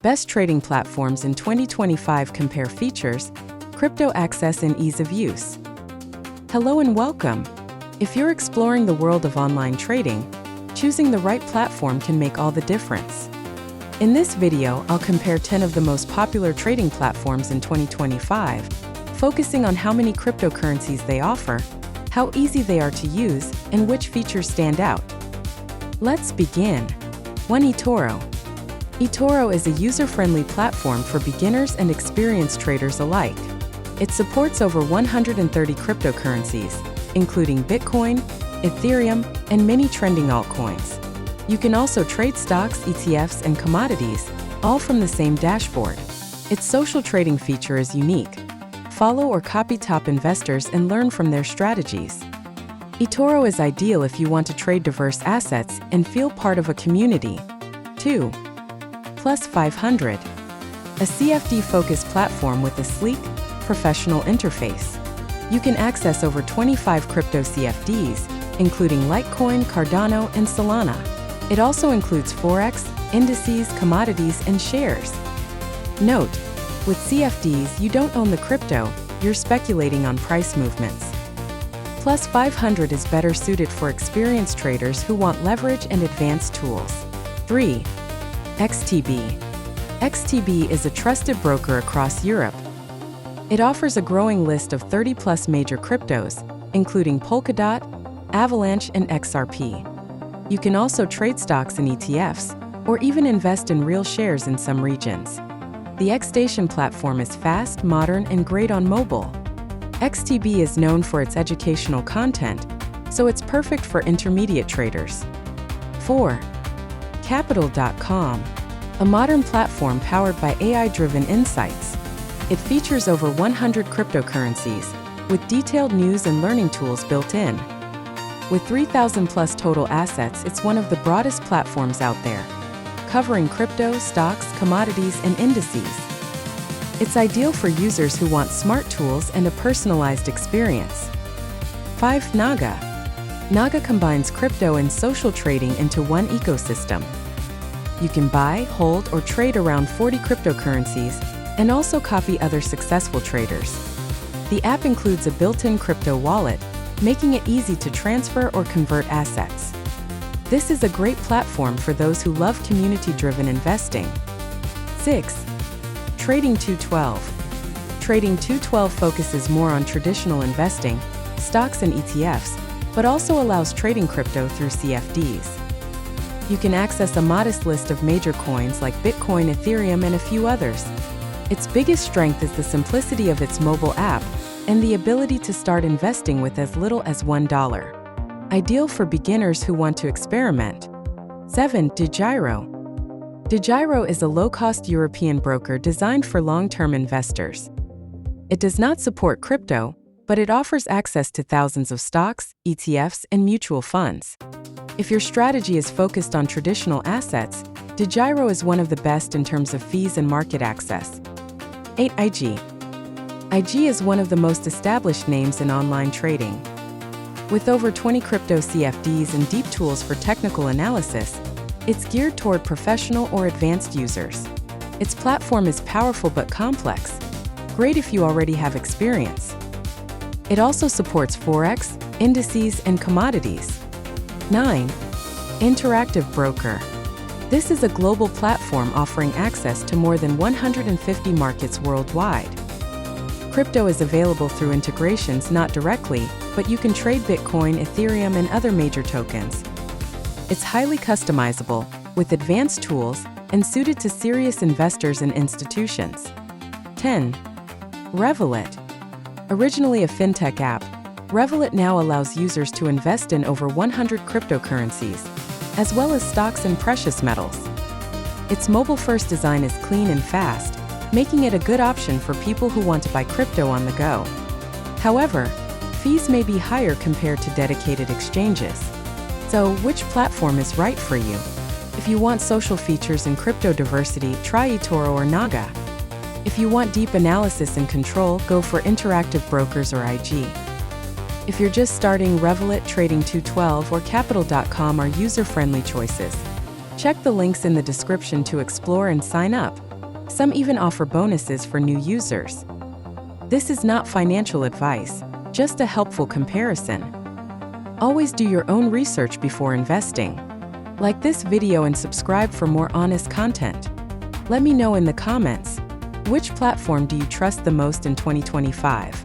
Best trading platforms in 2025 compare features, crypto access and ease of use. Hello and welcome. If you're exploring the world of online trading, choosing the right platform can make all the difference. In this video, I'll compare 10 of the most popular trading platforms in 2025, focusing on how many cryptocurrencies they offer, how easy they are to use, and which features stand out. Let's begin. 1. eToro. eToro is a user-friendly platform for beginners and experienced traders alike. It supports over 130 cryptocurrencies, including Bitcoin, Ethereum, and many trending altcoins. You can also trade stocks, ETFs, and commodities, all from the same dashboard. Its social trading feature is unique. Follow or copy top investors and learn from their strategies. eToro is ideal if you want to trade diverse assets and feel part of a community. 2. Plus 500. A CFD-focused platform with a sleek, professional interface. You can access over 25 crypto CFDs, including Litecoin, Cardano, and Solana. It also includes Forex, indices, commodities, and shares. Note: with CFDs, you don't own the crypto, you're speculating on price movements. Plus 500 is better suited for experienced traders who want leverage and advanced tools. 3. XTB. XTB is a trusted broker across Europe. It offers a growing list of 30-plus major cryptos, including Polkadot, Avalanche, and XRP. You can also trade stocks and ETFs, or even invest in real shares in some regions. The XStation platform is fast, modern, and great on mobile. XTB is known for its educational content, so it's perfect for intermediate traders. 4. Capital.com. A modern platform powered by AI-driven insights. It features over 100 cryptocurrencies, with detailed news and learning tools built in. With 3,000-plus total assets, it's one of the broadest platforms out there, covering crypto, stocks, commodities, and indices. It's ideal for users who want smart tools and a personalized experience. 5. Naga. Naga combines crypto and social trading into one ecosystem. You can buy, hold, or trade around 40 cryptocurrencies, and also copy other successful traders. The app includes a built-in crypto wallet, making it easy to transfer or convert assets. This is a great platform for those who love community-driven investing. 6. Trading 212. Trading 212 focuses more on traditional investing, stocks and ETFs, but also allows trading crypto through CFDs. You can access a modest list of major coins like Bitcoin, Ethereum, and a few others. Its biggest strength is the simplicity of its mobile app and the ability to start investing with as little as $1. Ideal for beginners who want to experiment. 7. DeGiro. DeGiro is a low-cost European broker designed for long-term investors. It does not support crypto, but it offers access to thousands of stocks, ETFs, and mutual funds. If your strategy is focused on traditional assets, DeGiro is one of the best in terms of fees and market access. 8. IG. IG is one of the most established names in online trading. With over 20 crypto CFDs and deep tools for technical analysis, it's geared toward professional or advanced users. Its platform is powerful but complex, great if you already have experience. It also supports Forex, indices, and commodities. 9. Interactive Broker. This is a global platform offering access to more than 150 markets worldwide. Crypto is available through integrations, not directly, but you can trade Bitcoin, Ethereum, and other major tokens. It's highly customizable, with advanced tools, and suited to serious investors and institutions. 10. Revolut. Originally a fintech app, Revolut now allows users to invest in over 100 cryptocurrencies, as well as stocks and precious metals. Its mobile-first design is clean and fast, making it a good option for people who want to buy crypto on the go. However, fees may be higher compared to dedicated exchanges. So, which platform is right for you? If you want social features and crypto diversity, try eToro or Naga. If you want deep analysis and control, go for Interactive Brokers or IG. If you're just starting, Revolut, Trading 212, or Capital.com are user-friendly choices. Check the links in the description to explore and sign up. Some even offer bonuses for new users. This is not financial advice, just a helpful comparison. Always do your own research before investing. Like this video and subscribe for more honest content. Let me know in the comments, which platform do you trust the most in 2025?